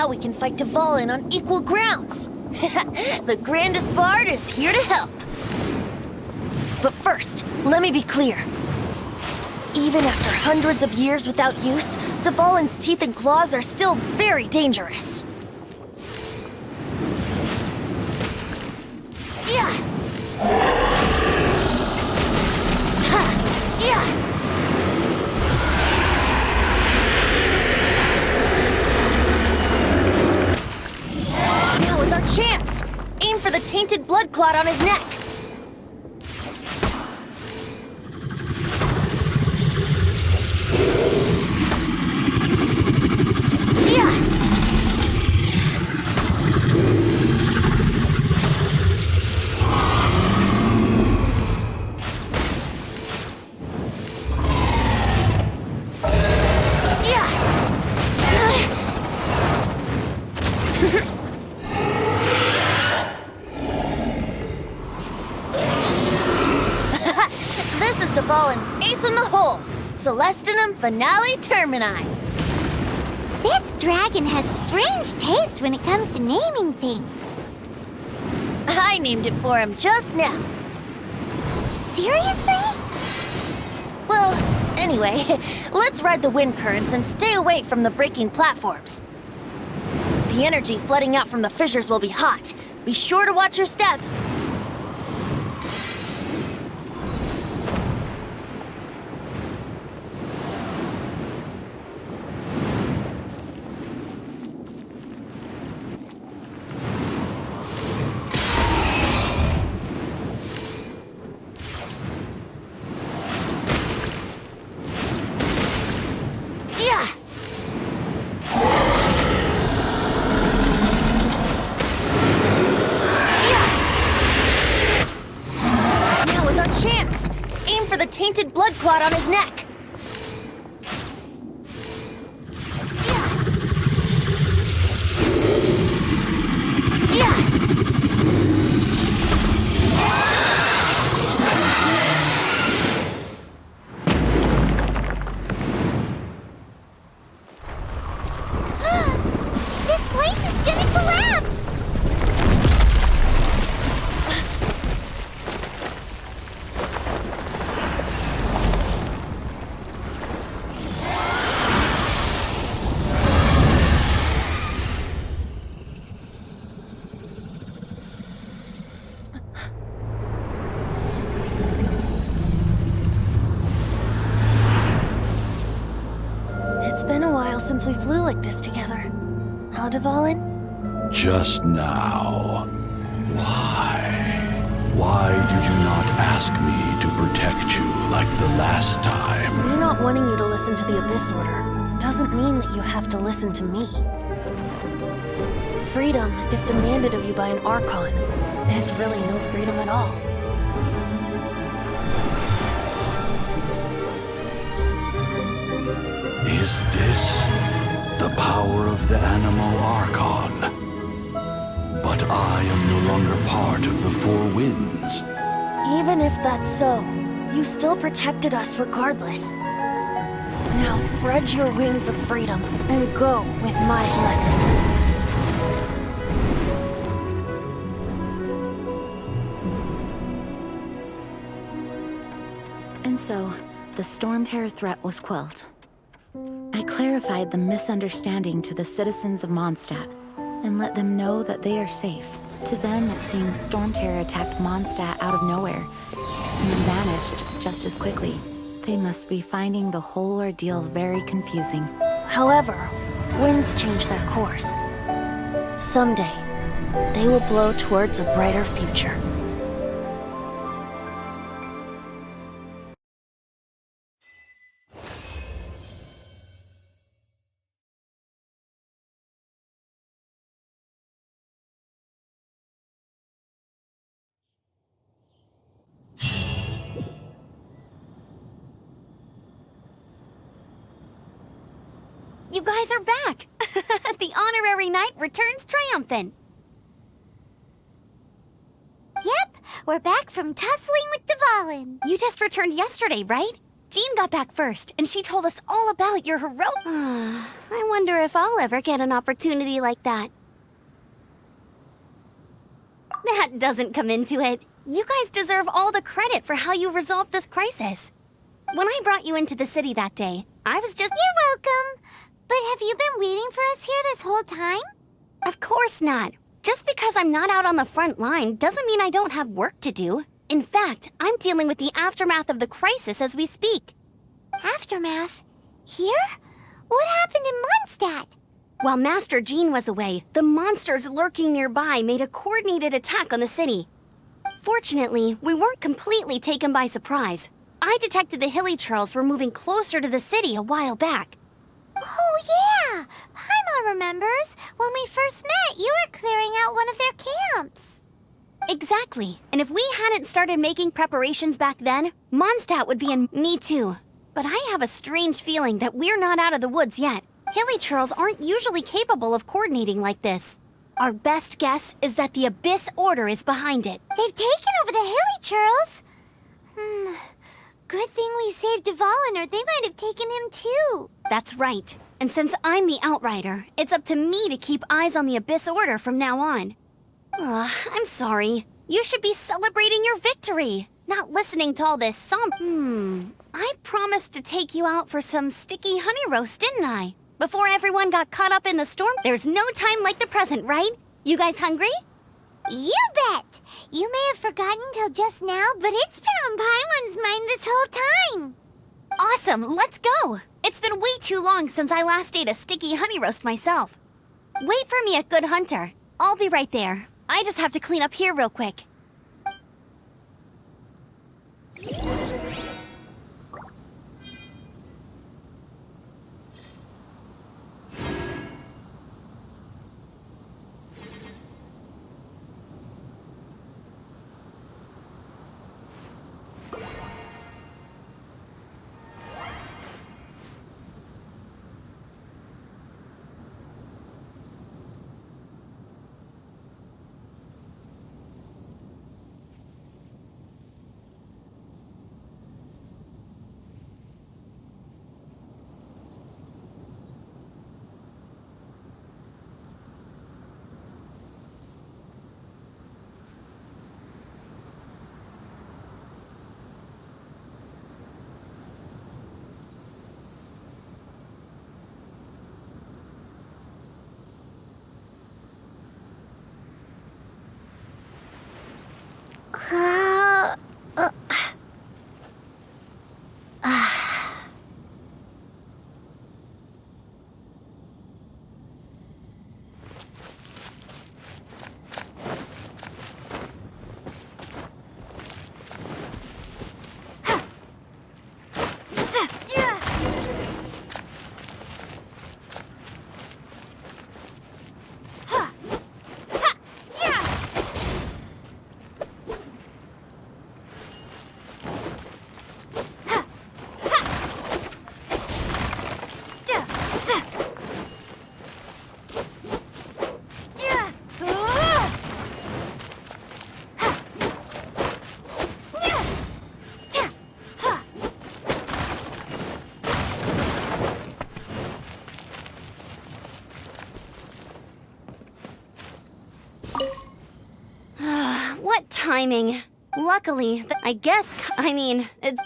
Now we can fight Dvalin on equal grounds. The grandest bard is here to help. But first, let me be clear. Even after hundreds of years without use, Dvalin's teeth and claws are still very dangerous. Yeah! Ha! Yeah! Now is our chance! Aim for the tainted blood clot on his neck! This is Dvalin's ace in the hole, Celestinum Finale Termini. This dragon has strange taste when it comes to naming things. I named it for him just now. Seriously? Well, anyway, let's ride the wind currents and stay away from the breaking platforms. The energy flooding out from the fissures will be hot. Be sure to watch your step. The tainted blood clot on his neck. This place is gonna collapse! It's been a while since we flew like this together. How, Dvalin? Just now. Why? Why did you not ask me to protect you like the last time? Me not wanting you to listen to the Abyss Order doesn't mean that you have to listen to me. Freedom, if demanded of you by an archon, is really no freedom at all. Is this the power of the Animo Archon? But I am no longer part of the Four Winds. Even if that's so, you still protected us regardless. Now spread your wings of freedom and go with my blessing. And so, the Storm Terror threat was quelled. I clarified the misunderstanding to the citizens of Mondstadt and let them know that they are safe. To them, it seems Storm Terror attacked Mondstadt out of nowhere and then vanished just as quickly. They must be finding the whole ordeal very confusing. However, winds change their course. Someday, they will blow towards a brighter future. You guys are back! The honorary knight returns triumphant. Yep, we're back from tussling with Dvalin. You just returned yesterday, right? Jean got back first, and she told us all about your I wonder if I'll ever get an opportunity like that. That doesn't come into it. You guys deserve all the credit for how you resolved this crisis. When I brought you into the city that day, I was just— You're welcome. But have you been waiting for us here this whole time? Of course not. Just because I'm not out on the front line doesn't mean I don't have work to do. In fact, I'm dealing with the aftermath of the crisis as we speak. Aftermath? Here? What happened in Mondstadt? While Master Jean was away, the monsters lurking nearby made a coordinated attack on the city. Fortunately, we weren't completely taken by surprise. I detected the Hilly Churls were moving closer to the city a while back. Oh, yeah! Paimon remembers. When we first met, you were clearing out one of their camps. Exactly. And if we hadn't started making preparations back then, Mondstadt would be in— Me too. But I have a strange feeling that we're not out of the woods yet. Hilly Churls aren't usually capable of coordinating like this. Our best guess is that the Abyss Order is behind it. They've taken over the Hilly Churls. Good thing we saved Dvalin, or they might have taken him too. That's right. And since I'm the Outrider, it's up to me to keep eyes on the Abyss Order from now on. I'm sorry. You should be celebrating your victory, not listening to all this I promised to take you out for some sticky honey roast, didn't I? Before everyone got caught up in the storm, there's no time like the present, right? You guys hungry? You bet! You may have forgotten till just now, but it's been on Paimon's mind this whole time. Awesome, let's go! It's been way too long since I last ate a sticky honey roast myself. Wait for me at Good Hunter. I'll be right there. I just have to clean up here real quick. What timing? Luckily, it's...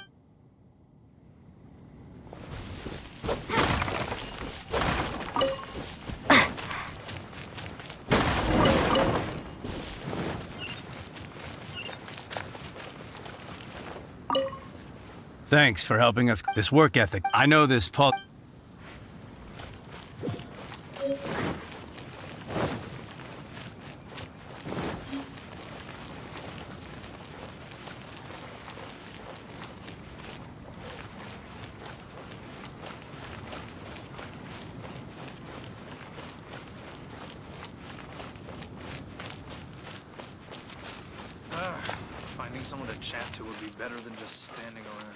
Thanks for helping us. This work ethic. I know this Paul. Finding someone to chat to would be better than just standing around.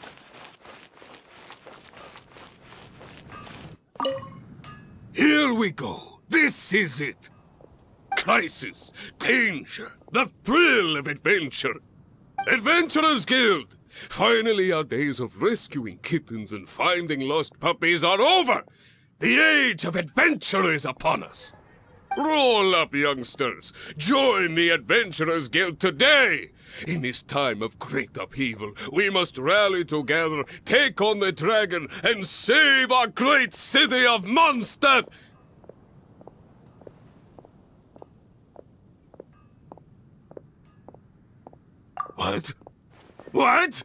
Here we go. This is it. Crisis, danger, the thrill of adventure. Adventurers Guild, Finally, our days of rescuing kittens and finding lost puppies are over! The age of adventure is upon us! Roll up, youngsters! Join the Adventurers Guild today! In this time of great upheaval, we must rally together, take on the dragon, and save our great city of Mondstadt! What? What?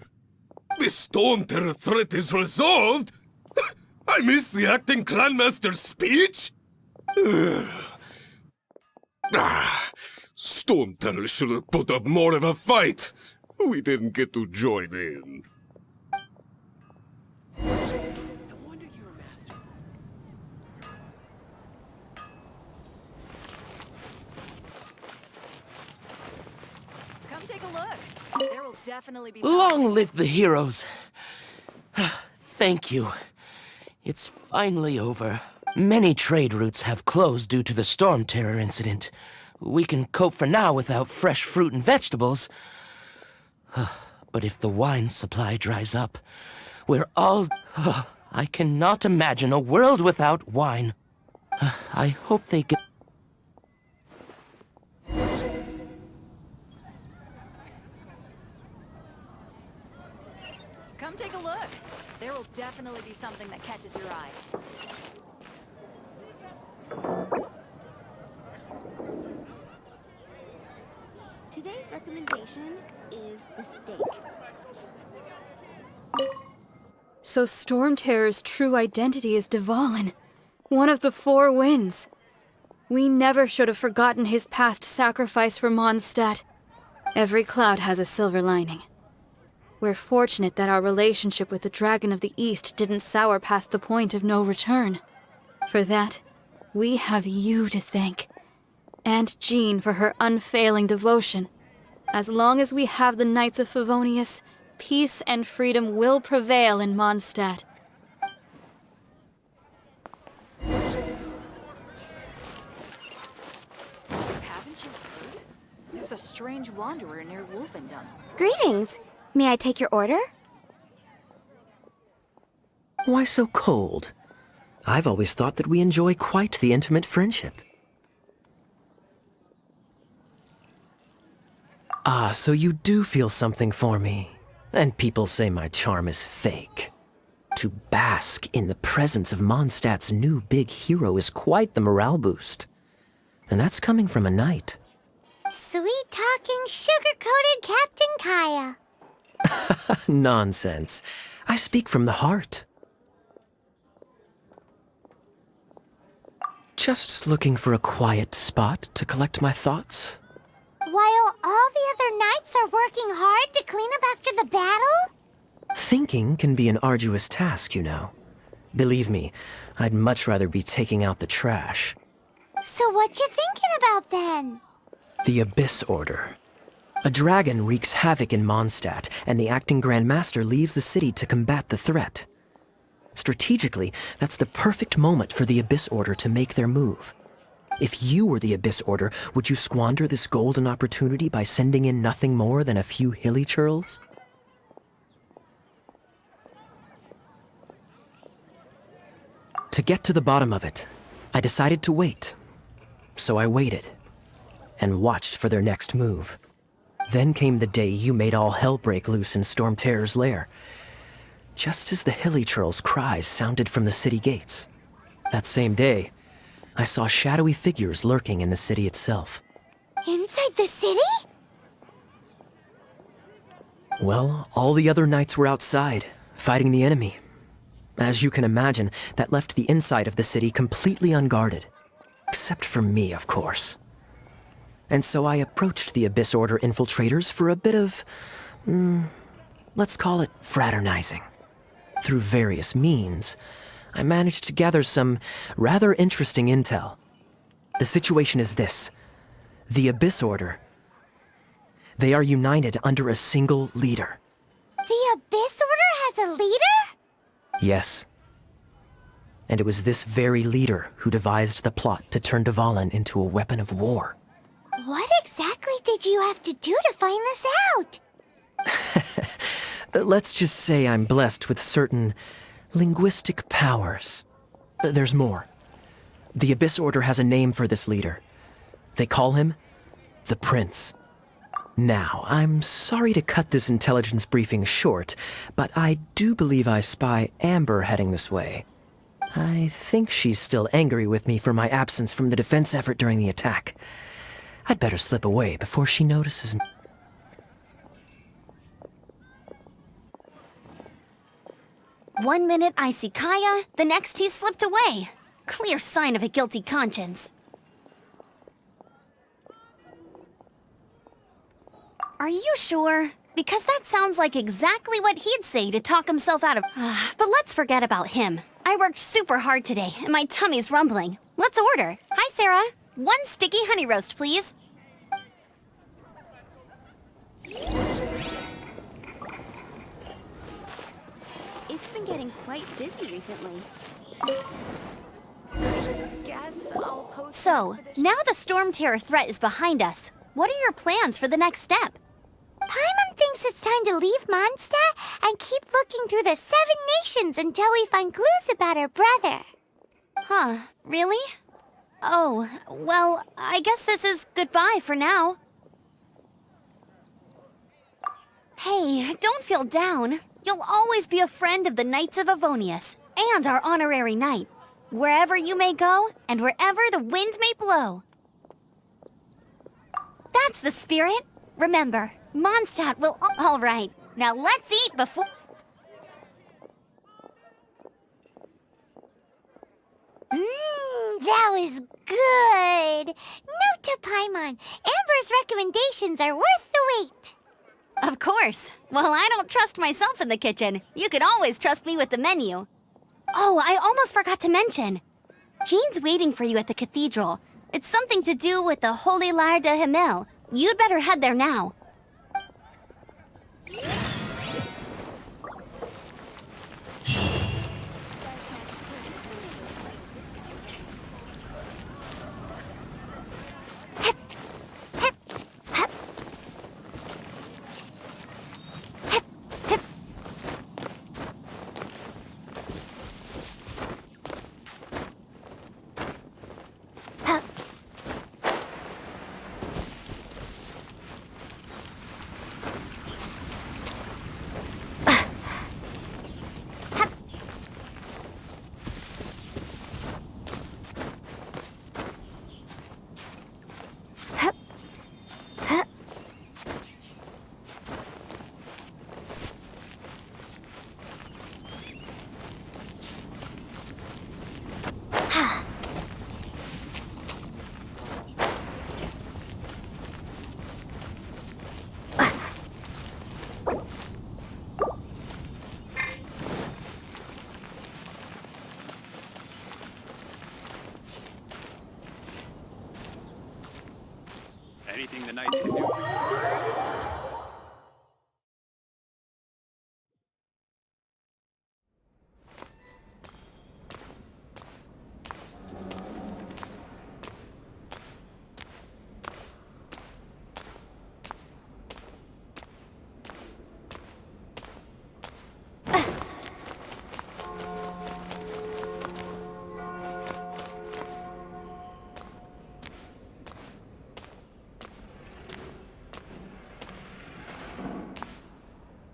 The Storm Terror threat is resolved? I missed the acting clanmaster's speech? Storm Terror should have put up more of a fight. We didn't get to join in. Come take a look. There will definitely be Long live the heroes. Thank you. It's finally over. Many trade routes have closed due to the Storm Terror incident. We can cope for now without fresh fruit and vegetables. But if the wine supply dries up, we're all... I cannot imagine a world without wine. I hope they get... Come take a look. There will definitely be something that catches your eye. Today's recommendation is the steak. So Storm Terror's true identity is Dvalin, one of the Four Winds. We never should have forgotten his past sacrifice for Mondstadt. Every cloud has a silver lining. We're fortunate that our relationship with the Dragon of the East didn't sour past the point of no return. For that, we have you to thank. And Jean for her unfailing devotion. As long as we have the Knights of Favonius, peace and freedom will prevail in Mondstadt. Haven't you heard? There's a strange wanderer near Wolfendom. Greetings. May I take your order? Why so cold? I've always thought that we enjoy quite the intimate friendship. Ah, so you do feel something for me. And people say my charm is fake. To bask in the presence of Mondstadt's new big hero is quite the morale boost. And that's coming from a knight. Sweet-talking, sugar-coated Captain Kaya. Nonsense. I speak from the heart. Just looking for a quiet spot to collect my thoughts. While all the other knights are working hard to clean up after the battle? Thinking can be an arduous task, you know. Believe me, I'd much rather be taking out the trash. So what you thinking about then? The Abyss Order. A dragon wreaks havoc in Mondstadt, and the acting Grand Master leaves the city to combat the threat. Strategically, that's the perfect moment for the Abyss Order to make their move. If you were the Abyss Order, would you squander this golden opportunity by sending in nothing more than a few hilly churls? To get to the bottom of it, I decided to wait. So I waited, and watched for their next move. Then came the day you made all hell break loose in Storm Terror's lair. Just as the hilly churls' cries sounded from the city gates. That same day, I saw shadowy figures lurking in the city itself. Inside the city? Well, all the other knights were outside, fighting the enemy. As you can imagine, that left the inside of the city completely unguarded. Except for me, of course. And so I approached the Abyss Order infiltrators for a bit of... let's call it fraternizing. Through various means, I managed to gather some rather interesting intel. The situation is this. The Abyss Order. They are united under a single leader. The Abyss Order has a leader? Yes. And it was this very leader who devised the plot to turn Dvalin into a weapon of war. What exactly did you have to do to find this out? Let's just say I'm blessed with certain linguistic powers. There's more. The Abyss Order has a name for this leader. They call him the Prince. Now, I'm sorry to cut this intelligence briefing short, but I do believe I spy Amber heading this way. I think she's still angry with me for my absence from the defense effort during the attack. I'd better slip away before she notices me. 1 minute I see Kaya, the next he slipped away. Clear sign of a guilty conscience. Are you sure? Because that sounds like exactly what he'd say to talk himself out of... But let's forget about him. I worked super hard today, and my tummy's rumbling. Let's order. Hi, Sarah. 1 sticky honey roast, please. It's been getting quite busy recently. Guess I'll post. So, now the Storm Terror threat is behind us. What are your plans for the next step? Paimon thinks it's time to leave Mondstadt and keep looking through the 7 nations until we find clues about her brother. Huh, really? Oh, well, I guess this is goodbye for now. Hey, don't feel down. You'll always be a friend of the Knights of Avonius, and our honorary knight. Wherever you may go, and wherever the wind may blow. That's the spirit. Remember, Mondstadt will... All right, now let's eat before... That was good. Note to Paimon, Amber's recommendations are worth the wait. Of course. Well, I don't trust myself in the kitchen. You can always trust me with the menu. Oh, I almost forgot to mention. Jean's waiting for you at the cathedral. It's something to do with the Holy Lyre de Himmel. You'd better head there now. Anything the Knights can do for you?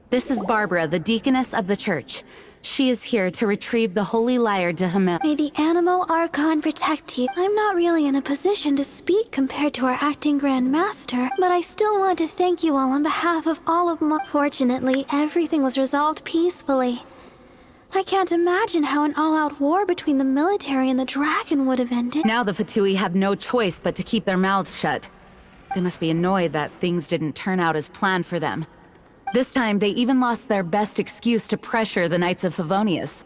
This is Barbara, the deaconess of the church. She is here to retrieve the Holy Lyre de Himmel. May the animal archon protect you. I'm not really in a position to speak compared to our acting Grand Master, but I still want to thank you all on behalf of all of my... Fortunately, everything was resolved peacefully. I can't imagine how an all-out war between the military and the dragon would have ended. Now the Fatui have no choice but to keep their mouths shut. They must be annoyed that things didn't turn out as planned for them. This time, they even lost their best excuse to pressure the Knights of Favonius.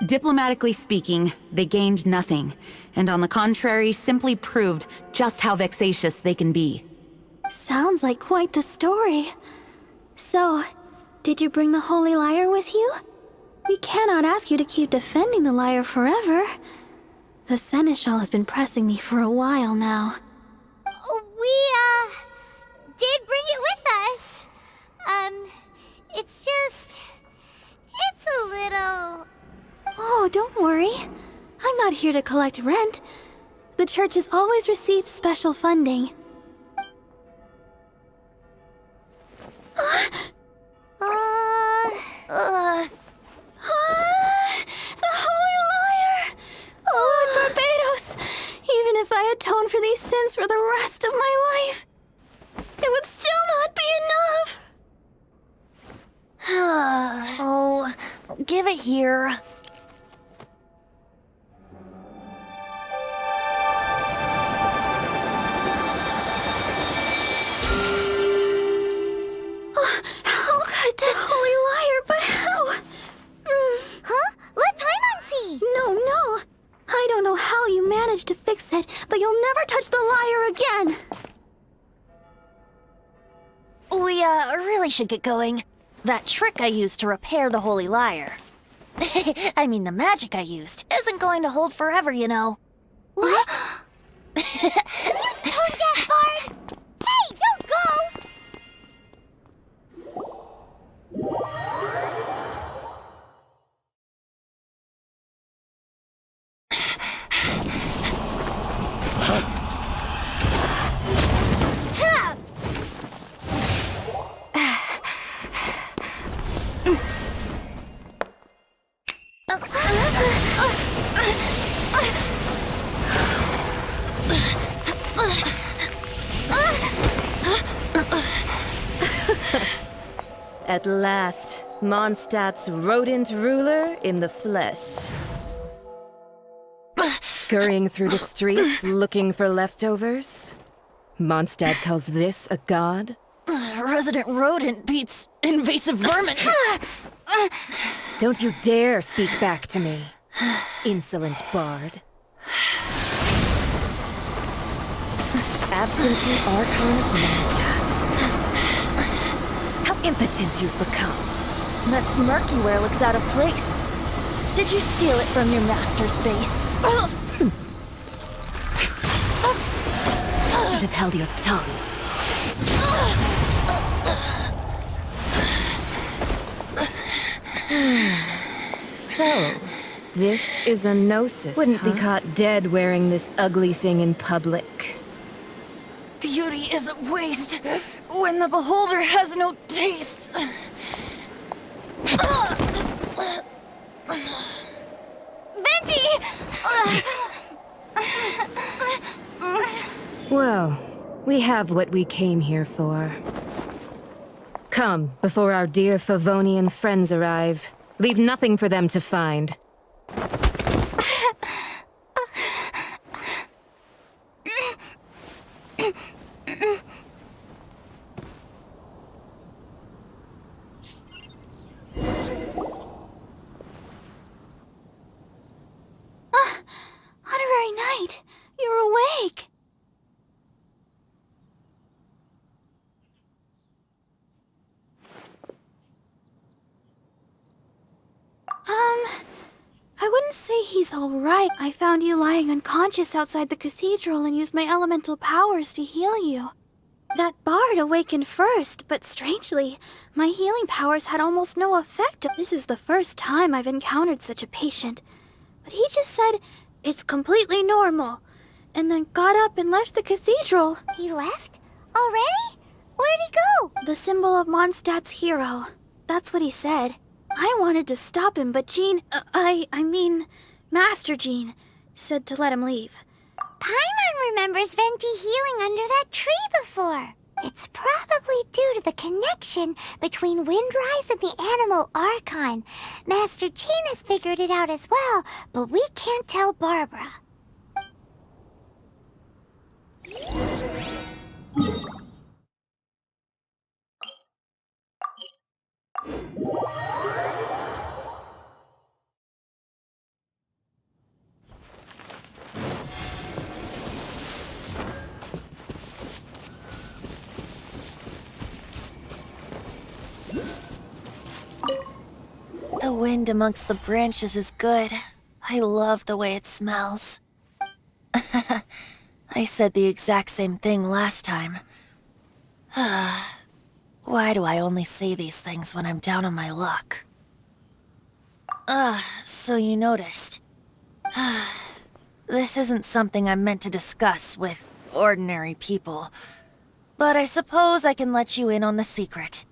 Diplomatically speaking, they gained nothing, and on the contrary, simply proved just how vexatious they can be. Sounds like quite the story. So, did you bring the Holy Lyre with you? We cannot ask you to keep defending the lyre forever. The Seneschal has been pressing me for a while now. We, did bring it with us. It's just... it's a little... Oh, don't worry. I'm not here to collect rent. The church has always received special funding. The Holy Liar! Lord Barbados! Even if I atoned for these sins for the rest of my life, it would still not be enough! Oh, give it here. How could this Holy Liar, but how? Huh? Let Paimon see! No. I don't know how you managed to fix it, but you'll never touch the liar again! We, really should get going. That trick I used to repair the Holy Liar. I mean, the magic I used isn't going to hold forever, you know. What? You tone deaf, Bard! Hey, don't go! Ha! At last, Mondstadt's rodent ruler in the flesh. Scurrying through the streets looking for leftovers? Mondstadt calls this a god? Resident rodent beats invasive vermin. Don't you dare speak back to me, insolent bard. Absentee archon of Mondstadt. How impotent you've become. That smirky wear looks out of place. Did you steal it from your master's face? Should have held your tongue. So, this is a gnosis. Wouldn't be caught dead wearing this ugly thing in public. Beauty is a waste when the beholder has no taste. Venti! Well, we have what we came here for. Come, before our dear Favonian friends arrive. Leave nothing for them to find. Honorary Knight, you're awake. I wouldn't say he's all right. I found you lying unconscious outside the cathedral and used my elemental powers to heal you. That bard awakened first, but strangely, my healing powers had almost no effect. This is the first time I've encountered such a patient. But he just said, it's completely normal, and then got up and left the cathedral. He left? Already? Where'd he go? The symbol of Mondstadt's hero. That's what he said. I wanted to stop him, but Jean, I mean, Master Jean, said to let him leave. Paimon remembers Venti healing under that tree before. It's probably due to the connection between Windrise and the animal archon. Master Jean has figured it out as well, but we can't tell Barbara. The wind amongst the branches is good. I love the way it smells. I said the exact same thing last time. Why do I only say these things when I'm down on my luck? So you noticed. This isn't something I'm meant to discuss with ordinary people. But I suppose I can let you in on the secret.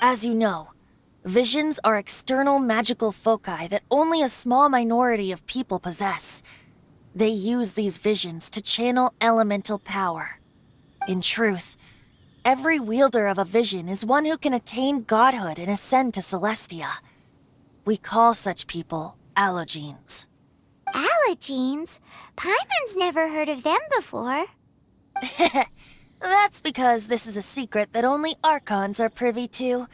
As you know, visions are external magical foci that only a small minority of people possess. They use these visions to channel elemental power. In truth, every wielder of a vision is one who can attain godhood and ascend to Celestia. We call such people allogenes. Allogenes? Paimon's never heard of them before. That's because this is a secret that only archons are privy to.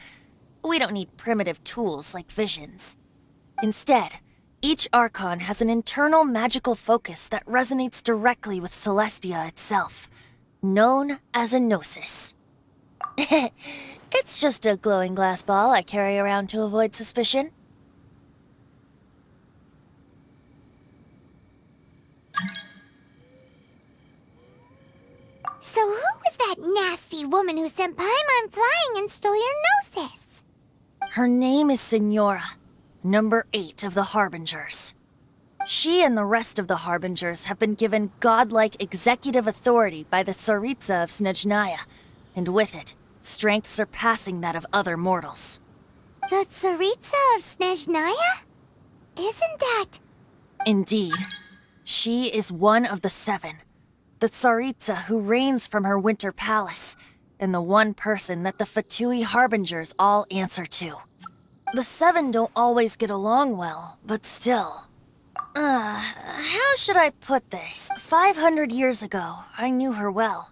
We don't need primitive tools like visions. Instead, each archon has an internal magical focus that resonates directly with Celestia itself, known as a gnosis. It's just a glowing glass ball I carry around to avoid suspicion. So who was that nasty woman who sent Paimon flying and stole your gnosis? Her name is Signora, number 8 of the Harbingers. She and the rest of the Harbingers have been given godlike executive authority by the Tsaritsa of Snezhnaya, and with it, strength surpassing that of other mortals. The Tsaritsa of Snezhnaya? Isn't that... Indeed. She is one of the 7, the Tsaritsa who reigns from her winter palace, and the one person that the Fatui Harbingers all answer to. The 7 don't always get along well, but still. How should I put this? 500 years ago, I knew her well.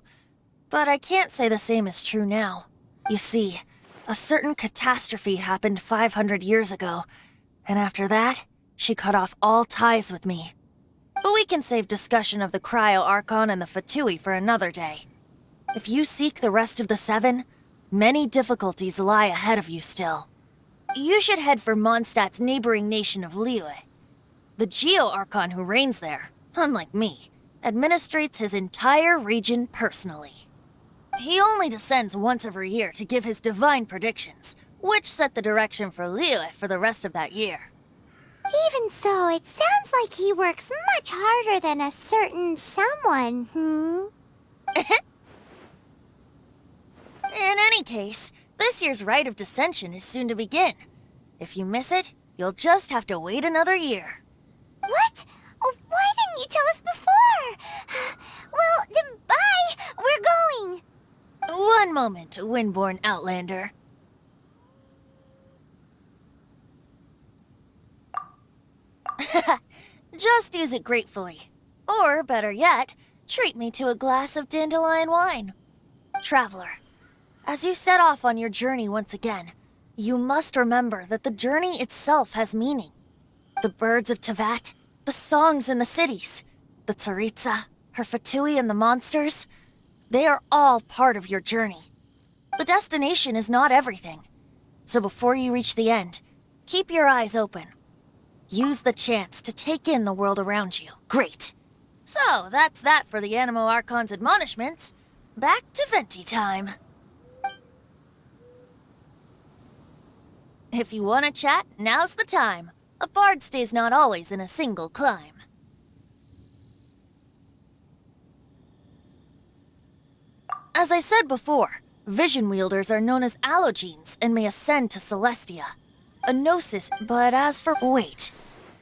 But I can't say the same is true now. You see, a certain catastrophe happened 500 years ago, and after that, she cut off all ties with me. But we can save discussion of the Cryo-Archon and the Fatui for another day. If you seek the rest of the 7, many difficulties lie ahead of you still. You should head for Mondstadt's neighboring nation of Liyue. The Geo-Archon who reigns there, unlike me, administrates his entire region personally. He only descends once every year to give his divine predictions, which set the direction for Liyue for the rest of that year. Even so, it sounds like he works much harder than a certain someone, In any case, this year's Rite of Descension is soon to begin. If you miss it, you'll just have to wait another year. What? Oh, why didn't you tell us before? Well, then bye! We're going! One moment, Windborn Outlander. Just use it gratefully. Or, better yet, treat me to a glass of dandelion wine. Traveler, as you set off on your journey once again, you must remember that the journey itself has meaning. The birds of Tevat, the songs in the cities, the Tsaritsa, her Fatui and the monsters, they are all part of your journey. The destination is not everything. So before you reach the end, keep your eyes open. Use the chance to take in the world around you. Great. So, that's that for the Animo Archon's admonishments. Back to Venti time. If you want to chat, now's the time. A bard stays not always in a single clime. As I said before, vision wielders are known as allogenes and may ascend to Celestia. A gnosis, but as for... Wait.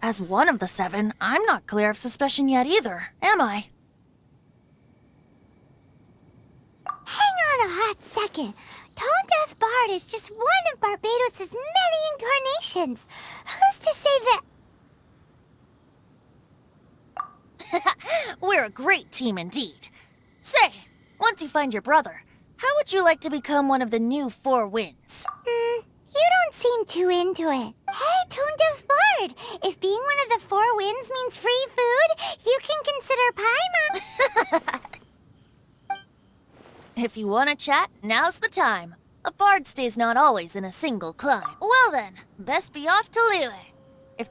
As one of the 7, I'm not clear of suspicion yet either, am I? Hang on a hot second. Tone Deaf Bard is just one of Barbados' many incarnations. Who's to say that... We're a great team indeed. Say, once you find your brother, how would you like to become one of the new 4 winds? You don't seem too into it. Hey, Tone Deaf Bard! If being one of the 4 winds means free food, you can consider Paimon. If you want to chat, now's the time. A bard stays not always in a single clime. Well then, best be off to Liyue. If...